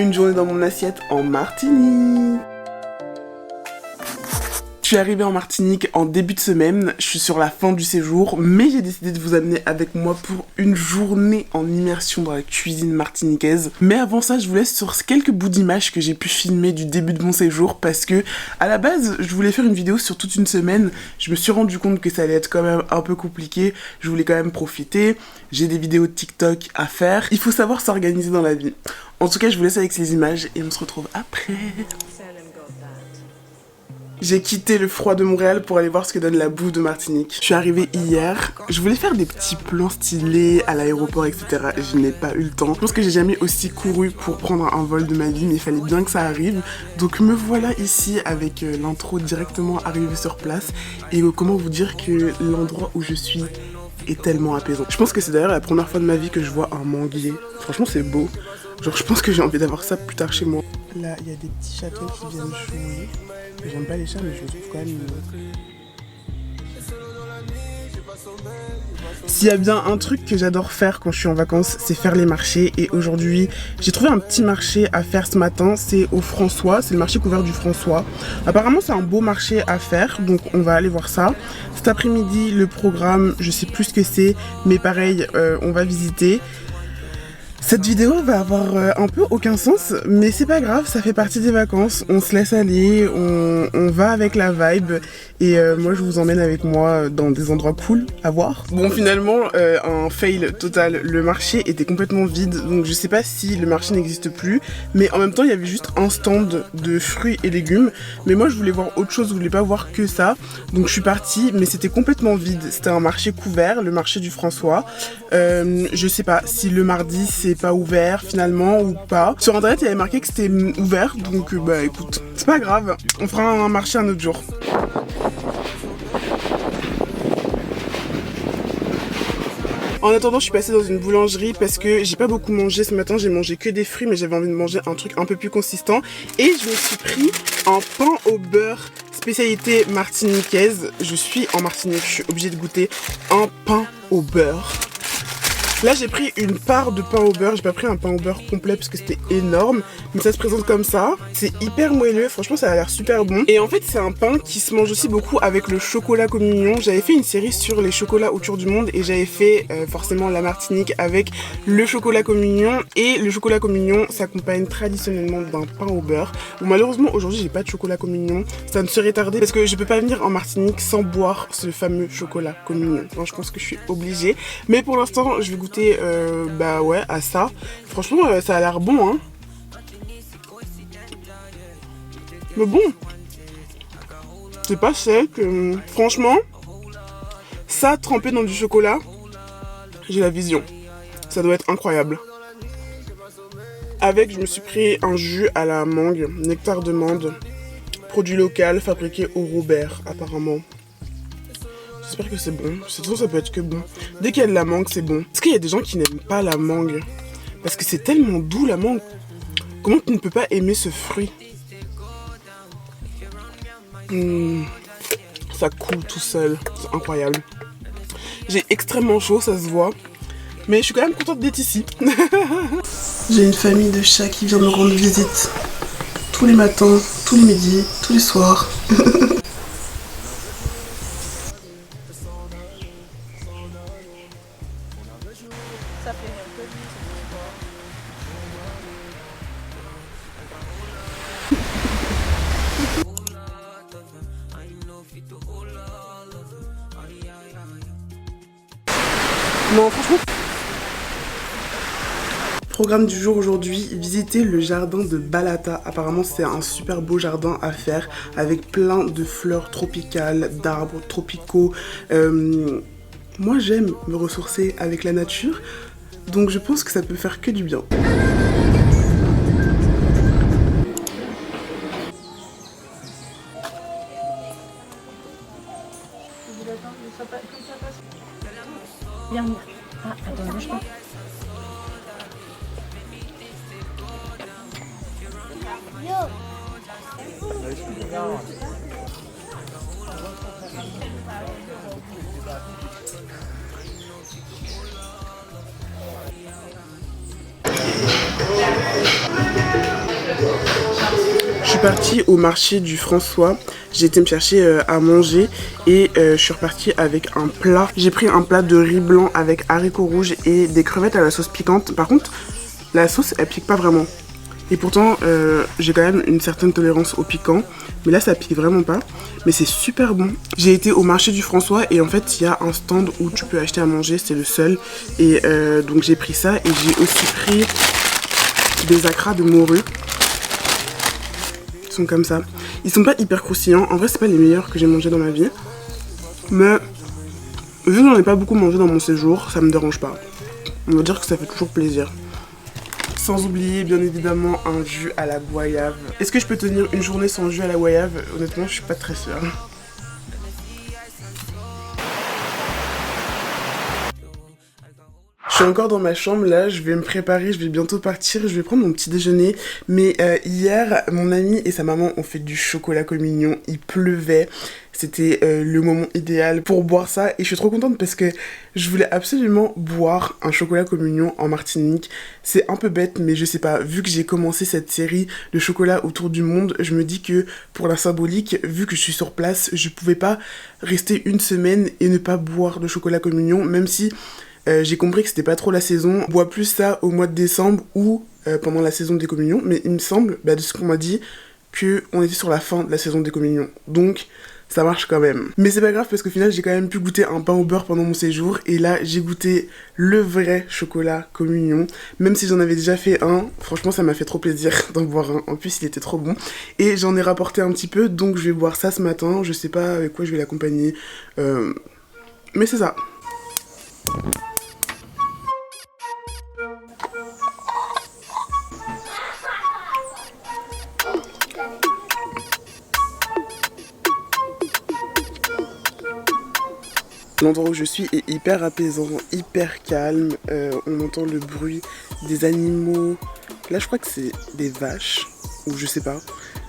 une journée dans mon assiette en Martinique. Je suis arrivée en Martinique en début de semaine, je suis sur la fin du séjour, mais j'ai décidé de vous amener avec moi pour une journée en immersion dans la cuisine martiniquaise. Mais avant ça, je vous laisse sur quelques bouts d'images que j'ai pu filmer du début de mon séjour parce que, à la base, je voulais faire une vidéo sur toute une semaine. Je me suis rendu compte que ça allait être quand même un peu compliqué, je voulais quand même profiter. J'ai des vidéos de TikTok à faire, il faut savoir s'organiser dans la vie. En tout cas, je vous laisse avec ces images et on se retrouve après. J'ai quitté le froid de Montréal pour aller voir ce que donne la bouffe de Martinique. Je suis arrivée hier, je voulais faire des petits plans stylés à l'aéroport, etc. Je n'ai pas eu le temps. Je pense que j'ai jamais aussi couru pour prendre un vol de ma vie, mais il fallait bien que ça arrive. Donc me voilà ici avec l'intro directement arrivée sur place. Et comment vous dire que l'endroit où je suis est tellement apaisant. Je pense que c'est d'ailleurs la première fois de ma vie que je vois un manguier. Franchement, c'est beau. Genre, je pense que j'ai envie d'avoir ça plus tard chez moi. Là, il y a des petits chatons qui viennent jouer. J'aime pas les chats, mais je les trouve quand même mignons. S'il y a bien un truc que j'adore faire quand je suis en vacances, c'est faire les marchés. Et aujourd'hui, j'ai trouvé un petit marché à faire ce matin. C'est au François, c'est le marché couvert du François. Apparemment, c'est un beau marché à faire, donc on va aller voir ça. Cet après-midi, le programme, je sais plus ce que c'est, mais pareil, on va visiter. Cette vidéo va avoir un peu aucun sens, mais c'est pas grave, ça fait partie des vacances, on se laisse aller, on va avec la vibe, et moi je vous emmène avec moi dans des endroits cool à voir. Bon, finalement, un fail total, le marché était complètement vide, donc je sais pas si le marché n'existe plus, mais en même temps il y avait juste un stand de fruits et légumes, mais moi je voulais voir autre chose, je voulais pas voir que ça, donc je suis partie, mais c'était complètement vide, c'était un marché couvert, le marché du François. Je sais pas si le mardi c'est pas ouvert finalement ou pas. Sur internet il y avait marqué que c'était ouvert, donc bah écoute, c'est pas grave, on fera un marché un autre jour. En attendant, je suis passée dans une boulangerie parce que j'ai pas beaucoup mangé ce matin, j'ai mangé que des fruits, mais j'avais envie de manger un truc un peu plus consistant. Et je me suis pris un pain au beurre spécialité martiniquaise. Je suis en Martinique, je suis obligée de goûter un pain au beurre. Là j'ai pris une part de pain au beurre, j'ai pas pris un pain au beurre complet parce que c'était énorme, mais ça se présente comme ça, c'est hyper moelleux, franchement ça a l'air super bon. Et en fait c'est un pain qui se mange aussi beaucoup avec le chocolat communion. J'avais fait une série sur les chocolats autour du monde et j'avais fait forcément la Martinique avec le chocolat communion, et le chocolat communion s'accompagne traditionnellement d'un pain au beurre. Bon, malheureusement aujourd'hui j'ai pas de chocolat communion, ça ne serait tardé parce que je peux pas venir en Martinique sans boire ce fameux chocolat communion. Donc, je pense que je suis obligée, mais pour l'instant je vais goûter bah ouais à ça. Franchement ça a l'air bon hein. Mais bon, c'est pas sec. Franchement, ça trempé dans du chocolat, j'ai la vision. Ça doit être incroyable. Avec, je me suis pris un jus à la mangue, nectar de menthe, produit local fabriqué au Robert apparemment. J'espère que c'est bon. De toute façon, ça peut être que bon. Dès qu'il y a de la mangue, c'est bon. Est-ce qu'il y a des gens qui n'aiment pas la mangue? Parce que c'est tellement doux la mangue. Comment tu ne peux pas aimer ce fruit? Ça coule tout seul. C'est incroyable. J'ai extrêmement chaud, ça se voit. Mais je suis quand même contente d'être ici. J'ai une famille de chats qui vient me rendre visite. Tous les matins, tous les midis, tous les soirs. Non, franchement. Programme du jour aujourd'hui, visiter le jardin de Balata. Apparemment c'est un super beau jardin à faire avec plein de fleurs tropicales, d'arbres tropicaux. Moi j'aime me ressourcer avec la nature, donc je pense que ça peut faire que du bien. Viens, viens. Ah, attends, bouge pas. Yo. partie au marché du François, j'ai été me chercher à manger et je suis repartie avec un plat. J'ai pris un plat de riz blanc avec haricots rouges et des crevettes à la sauce piquante. Par contre, la sauce elle pique pas vraiment. Et pourtant, j'ai quand même une certaine tolérance au piquant. Mais là, ça pique vraiment pas. Mais c'est super bon. J'ai été au marché du François et en fait, il y a un stand où tu peux acheter à manger. C'est le seul. Et donc, j'ai pris ça. Et j'ai aussi pris des acras de morue. Ils sont comme ça. Ils sont pas hyper croustillants. En vrai, c'est pas les meilleurs que j'ai mangés dans ma vie. Mais vu que j'en ai pas beaucoup mangé dans mon séjour, ça me dérange pas. On va dire que ça fait toujours plaisir. Sans oublier bien évidemment un jus à la goyave. Est-ce que je peux tenir une journée sans jus à la goyave? Honnêtement, je suis pas très sûre. Je suis encore dans ma chambre là, je vais me préparer, je vais bientôt partir, je vais prendre mon petit déjeuner. Mais hier, mon ami et sa maman ont fait du chocolat communion, il pleuvait. C'était le moment idéal pour boire ça et je suis trop contente parce que je voulais absolument boire un chocolat communion en Martinique. C'est un peu bête mais je sais pas, vu que j'ai commencé cette série de chocolat autour du monde, je me dis que pour la symbolique, vu que je suis sur place, je pouvais pas rester une semaine et ne pas boire de chocolat communion, même si j'ai compris que c'était pas trop la saison. On boit plus ça au mois de décembre ou pendant la saison des communions, mais il me semble, de ce qu'on m'a dit, qu'on était sur la fin de la saison des communions. Donc ça marche quand même. Mais c'est pas grave parce qu'au final j'ai quand même pu goûter un pain au beurre pendant mon séjour. Et là j'ai goûté le vrai chocolat communion. Même si j'en avais déjà fait un, franchement ça m'a fait trop plaisir d'en boire un. En plus il était trop bon. Et j'en ai rapporté un petit peu, donc je vais boire ça ce matin. Je sais pas avec quoi je vais l'accompagner. Mais c'est ça. L'endroit où je suis est hyper apaisant, hyper calme. On entend le bruit des animaux. Là, je crois que c'est des vaches, ou je sais pas.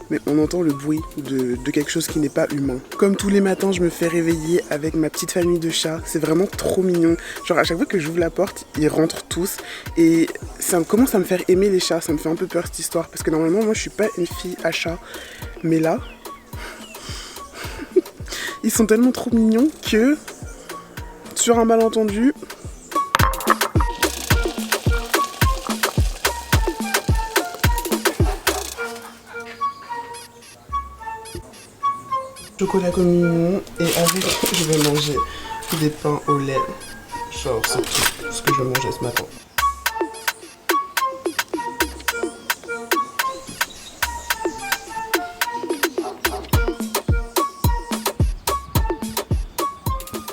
Mais on entend le bruit de quelque chose qui n'est pas humain. Comme tous les matins, je me fais réveiller avec ma petite famille de chats. C'est vraiment trop mignon. Genre, à chaque fois que j'ouvre la porte, ils rentrent tous. Et ça commence à me faire aimer les chats. Ça me fait un peu peur cette histoire. Parce que normalement, moi, je suis pas une fille à chat. Mais là, ils sont tellement trop mignons que... Sur un malentendu, chocolat communion et avec je vais manger des pains au lait. Genre c'est tout ce que je mangeais ce matin.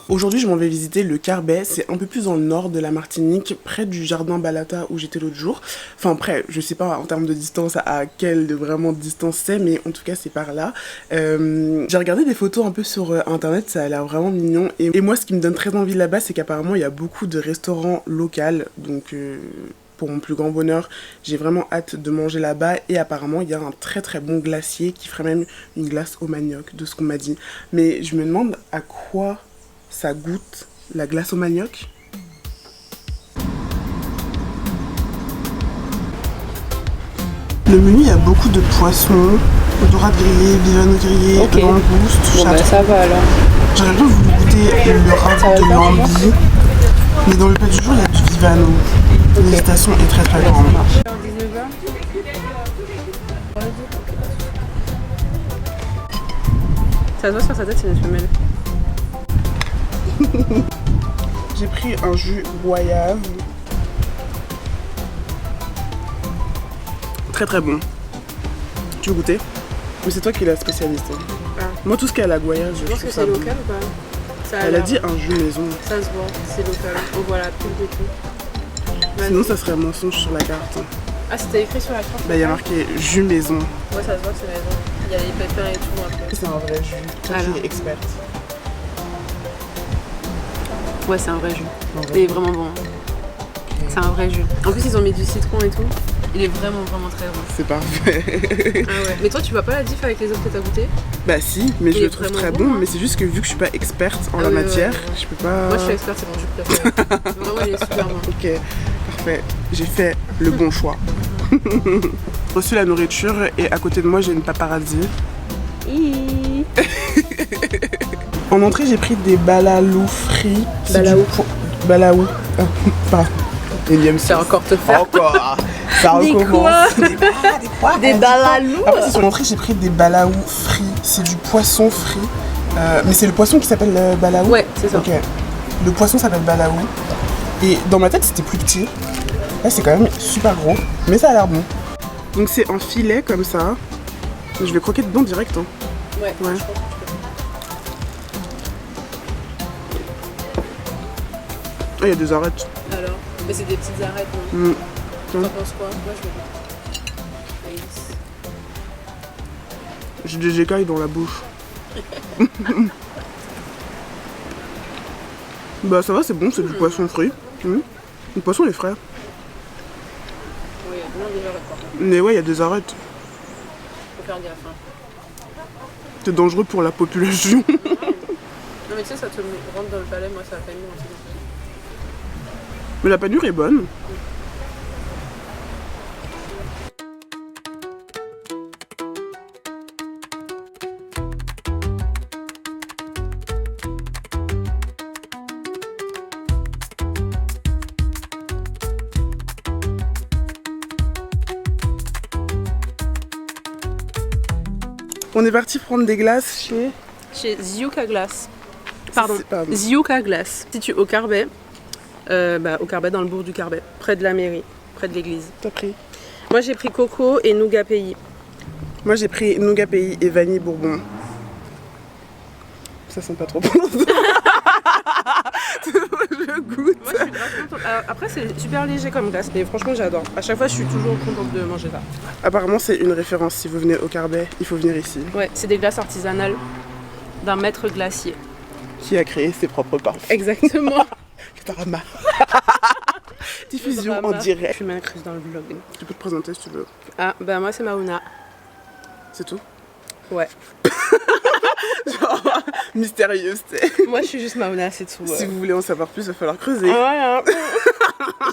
Aujourd'hui, je m'en vais visiter le Carbet. C'est un peu plus dans le nord de la Martinique, près du jardin Balata où j'étais l'autre jour. Enfin, près, je sais pas en termes de distance à quelle vraiment distance c'est, mais en tout cas, c'est par là. J'ai regardé des photos un peu sur internet, ça a l'air vraiment mignon. Et moi, ce qui me donne très envie là-bas, c'est qu'apparemment, il y a beaucoup de restaurants locaux. Donc, pour mon plus grand bonheur, j'ai vraiment hâte de manger là-bas. Et apparemment, il y a un très très bon glacier qui ferait même une glace au manioc, de ce qu'on m'a dit. Mais je me demande à quoi ça goûte la glace au manioc. Le menu, il y a beaucoup de poissons, dorade grillée, bivane grillée, okay. Langouste, bon, ça va alors. J'aurais bien voulu goûter le rap de Lambi, mais dans le plat du jour, il y a du vivano. Okay. L'hésitation est très très grande. Ça se voit sur sa tête, c'est une femelle. J'ai pris un jus goyave. Très très bon. Tu veux goûter? Mais c'est toi qui es la spécialiste. Ah. Moi tout ce qui est à la goyave, je pense que c'est local ou pas? Elle a dit un jus maison. Ça se voit, c'est local. On voit la pub et tout. Sinon ça serait mensonge sur la carte. Ah, c'était écrit sur la carte? Bah il y a marqué jus maison. Ouais, ça se voit que c'est maison. Il y a les pépins et tout après. C'est un vrai jus. Toi qui es experte. Ouais, c'est un vrai jus. Il est vraiment bon. C'est un vrai jus. En plus, ils ont mis du citron et tout. Il est vraiment très bon. C'est parfait. Ah ouais. Mais toi, tu vois pas la diff avec les autres que t'as goûté? Bah si, mais je le trouve très bon. Mais c'est juste que vu que je suis pas experte en la matière, je peux pas... Moi, je suis experte, c'est mon jus préféré. Vraiment, il est super bon. Ok, parfait. J'ai fait le bon choix. reçu la nourriture et à côté de moi j'ai une paparazzi. En entrée j'ai pris des balalou frits. Balaou. Ah, pas. C'est encore te faire. Encore. Ça recommence. Des balalou. Après c'est sur l'entrée j'ai pris des balaou frits. C'est du poisson frit. Mais c'est le poisson qui s'appelle balaou. Ouais, c'est ça. Ok. Le poisson s'appelle balaou. Et dans ma tête c'était plus petit. Là c'est quand même super gros. Mais ça a l'air bon. Donc c'est un filet comme ça. Je vais croquer dedans direct. Hein. Ouais. Je pense que Ah, il y a des arêtes. Alors, mais c'est des petites arêtes. Non T'en penses quoi? Moi je vais. J'ai des écailles dans la bouche. Bah ça va, c'est bon, c'est du poisson frit. Le poisson est frais. Oui, il y a vraiment des arêtes par contre. Mais ouais, il y a des arêtes. Faut faire gaffe. Hein. C'est dangereux pour la population. Non mais tu sais, ça te rentre dans le palais, moi ça a fait une aussi. Mais la panure est bonne. On est parti prendre des glaces Chez Ziuka Glace. Pardon. Pardon. Ziuka Glace. Situé au Carbet. Au Carbet, dans le bourg du Carbet. Près de la mairie. Près de l'église. T'as pris? Moi j'ai pris coco et nougat pays. Moi j'ai pris nougat pays et vanille bourbon. Ça sent pas trop bon. Je goûte. Moi, je suis grave contente. Après c'est super léger comme glace et franchement j'adore. À chaque fois je suis toujours contente de manger ça. Apparemment c'est une référence, si vous venez au Carbet, il faut venir ici. Ouais, c'est des glaces artisanales d'un maître glacier. Qui a créé ses propres pains. Exactement. Katarama. Diffusion Drama. en direct. Je suis m'incruse dans le vlog. Tu peux te présenter si tu veux. Ah bah moi c'est Maouna. C'est tout? Ouais. Genre, mystérieuse, tu sais. Moi je suis juste Maouna, c'est tout. Si vous voulez en savoir plus, il va falloir creuser. Voilà.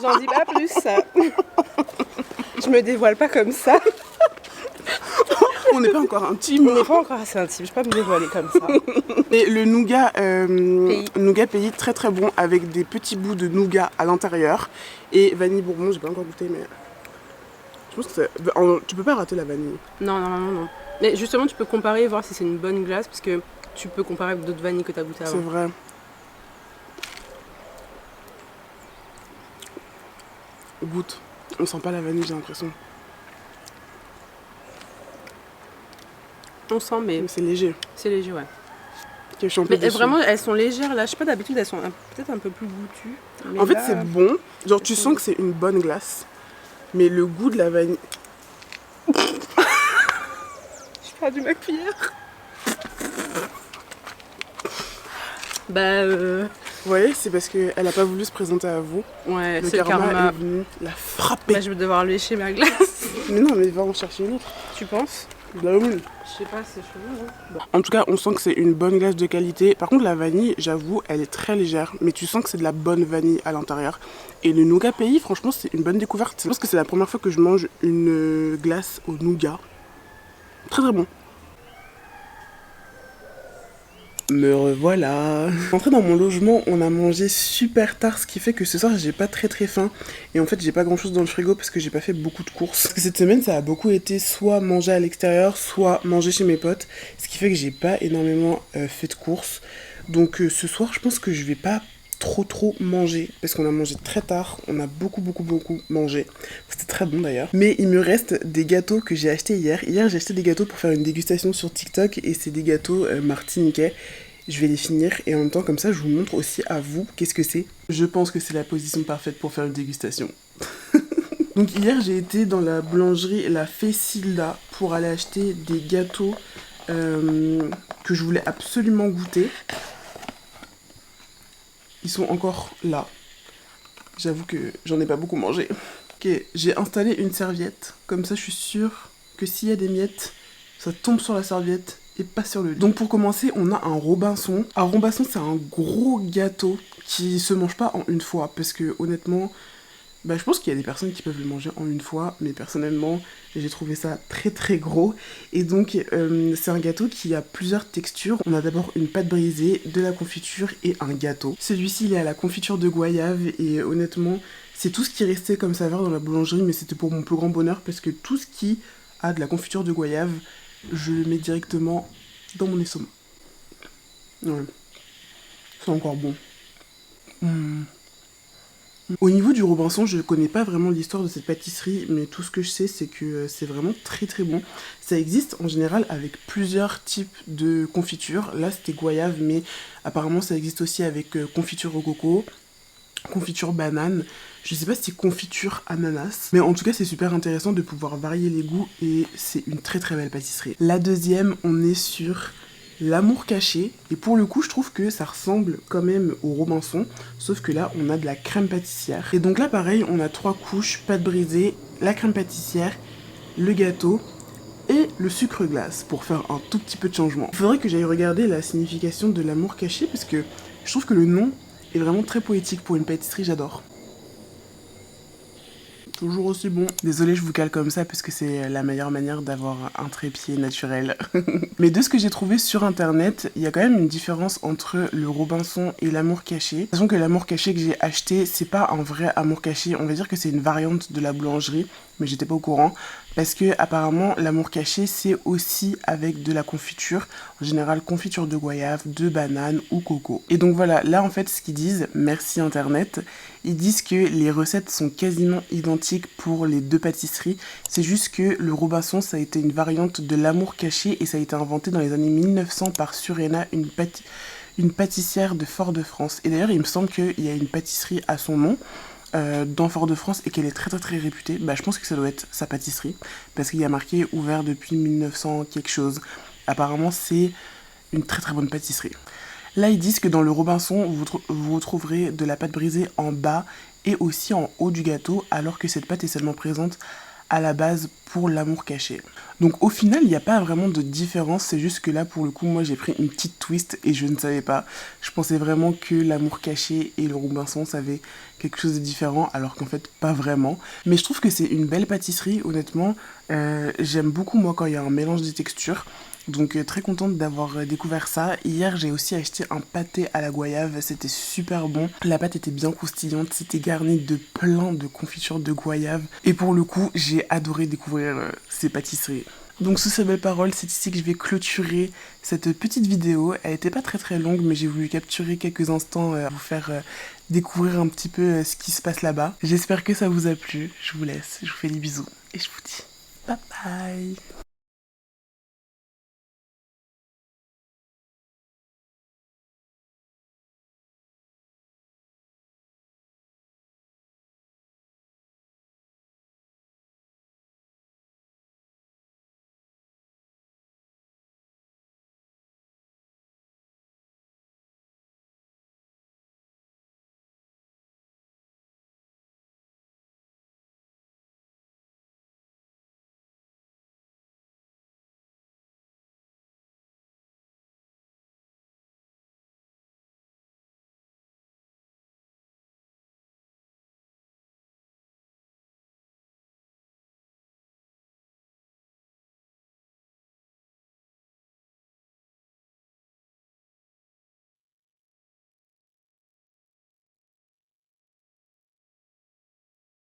J'en dis pas plus. Je me dévoile pas comme ça. On n'est pas encore intime. On n'est pas encore assez intime, je peux pas me dévoiler comme ça. Et le nougat, nougat pays très très bon avec des petits bouts de nougat à l'intérieur. Et vanille bourbon, j'ai pas encore goûté, mais je pense que tu peux pas rater la vanille. Non, normalement non. Mais justement, tu peux comparer et voir si c'est une bonne glace parce que tu peux comparer avec d'autres vanilles que tu as goûté avant. C'est vrai. Goûte. On sent pas la vanille, j'ai l'impression. On sent, mais C'est léger. c'est léger, ouais. Ok, je suis un peu Mais déçue. vraiment, elles sont légères là. Je sais pas, d'habitude, elles sont peut-être un peu plus goûtues. Mais En fait, là, c'est bon. Genre, tu sens que c'est une bonne glace. Mais le goût de la vanille. Je perds ma cuillère. Vous voyez, c'est parce qu'elle a pas voulu se présenter à vous. Ouais, Le c'est le karma. est venu la frapper. Bah, je vais devoir lécher ma glace. Mais non, mais va en chercher une autre. Tu penses? Bah oui. Je sais pas, c'est chelou. Hein. En tout cas, on sent que c'est une bonne glace de qualité. Par contre, la vanille, j'avoue, elle est très légère. Mais tu sens que c'est de la bonne vanille à l'intérieur. Et le nougat pays, franchement, c'est une bonne découverte. Je pense que c'est la première fois que je mange une glace au nougat. Très très bon. Me revoilà. Rentré dans mon logement, on a mangé super tard, ce qui fait que ce soir j'ai pas très faim. Et en fait j'ai pas grand chose dans le frigo parce que j'ai pas fait beaucoup de courses. Parce que cette semaine ça a beaucoup été soit manger à l'extérieur, soit manger chez mes potes. Ce qui fait que j'ai pas énormément fait de courses. Donc ce soir je pense que je vais pas trop manger parce qu'on a mangé très tard, on a beaucoup mangé. C'était très bon d'ailleurs. Mais il me reste des gâteaux que j'ai achetés hier. Hier j'ai acheté des gâteaux pour faire une dégustation sur TikTok et c'est des gâteaux martiniquais. Je vais les finir et en même temps comme ça je vous montre aussi à vous qu'est-ce que c'est. Je pense que c'est la position parfaite pour faire une dégustation. Donc hier j'ai été dans la boulangerie La Fecilda pour aller acheter des gâteaux que je voulais absolument goûter. Ils sont encore là. J'avoue que j'en ai pas beaucoup mangé. Ok, j'ai installé une serviette. Comme ça, je suis sûre que s'il y a des miettes, ça tombe sur la serviette et pas sur le lit. Donc pour commencer, on a un Robinson. Un Robinson, c'est un gros gâteau qui se mange pas en une fois. Parce que honnêtement, Bah, je pense qu'il y a des personnes qui peuvent le manger en une fois, mais personnellement, j'ai trouvé ça très très gros. Et donc, c'est un gâteau qui a plusieurs textures. On a d'abord une pâte brisée, de la confiture et un gâteau. Celui-ci, il est à la confiture de goyave et honnêtement, c'est tout ce qui restait comme saveur dans la boulangerie, mais c'était pour mon plus grand bonheur parce que tout ce qui a de la confiture de goyave, je le mets directement dans mon estomac. Ouais, c'est encore bon. Mmh. Au niveau du Robinson, je connais pas vraiment l'histoire de cette pâtisserie, mais tout ce que je sais, c'est que c'est vraiment très très bon. Ça existe en général avec plusieurs types de confitures. Là, c'était goyave, mais apparemment, ça existe aussi avec confiture au coco, confiture banane. Je sais pas si c'est confiture ananas, mais en tout cas, c'est super intéressant de pouvoir varier les goûts et c'est une très très belle pâtisserie. La deuxième, on est sur l'amour caché, et pour le coup je trouve que ça ressemble quand même au Robinson, sauf que là on a de la crème pâtissière. Et donc là pareil, on a 3 couches, pâte brisée, la crème pâtissière, le gâteau et le sucre glace pour faire un tout petit peu de changement. Il faudrait que j'aille regarder la signification de l'amour caché parce que je trouve que le nom est vraiment très poétique pour une pâtisserie, j'adore. Toujours aussi bon. Désolée, je vous cale comme ça parce que c'est la meilleure manière d'avoir un trépied naturel. Mais de ce que j'ai trouvé sur internet, il y a quand même une différence entre le Robinson et l'amour caché. Sachant que l'amour caché que j'ai acheté, c'est pas un vrai amour caché. On va dire que c'est une variante de la boulangerie, mais j'étais pas au courant. Parce que apparemment, l'amour caché, c'est aussi avec de la confiture. En général, confiture de goyave, de banane ou coco. Et donc voilà, là en fait, ce qu'ils disent, merci internet, ils disent que les recettes sont quasiment identiques pour les deux pâtisseries. C'est juste que le Robinson, ça a été une variante de l'amour caché et ça a été inventé dans les années 1900 par Surena, une pâtissière de Fort-de-France. Et d'ailleurs, il me semble qu'il y a une pâtisserie à son nom dans Fort-de-France et qu'elle est très très très réputée. Bah, je pense que ça doit être sa pâtisserie parce qu'il y a marqué ouvert depuis 1900 quelque chose. Apparemment, c'est une très très bonne pâtisserie. Là, ils disent que dans le Robinson, vous retrouverez de la pâte brisée en bas et aussi en haut du gâteau, alors que cette pâte est seulement présente à la base pour l'amour caché. Donc au final, il n'y a pas vraiment de différence, c'est juste que là, pour le coup, moi j'ai pris une petite twist et je ne savais pas. Je pensais vraiment que l'amour caché et le Robinson, ça avait quelque chose de différent, alors qu'en fait, pas vraiment. Mais je trouve que c'est une belle pâtisserie, honnêtement. J'aime beaucoup, moi, quand il y a un mélange de textures. Donc très contente d'avoir découvert ça. Hier j'ai aussi acheté un pâté à la goyave, c'était super bon. La pâte était bien croustillante, c'était garni de plein de confitures de goyave. Et pour le coup j'ai adoré découvrir ces pâtisseries. Donc sous ces belles paroles, c'est ici que je vais clôturer cette petite vidéo. Elle était pas très très longue mais j'ai voulu capturer quelques instants vous faire découvrir un petit peu ce qui se passe là-bas. J'espère que ça vous a plu, je vous laisse, je vous fais des bisous et je vous dis bye bye.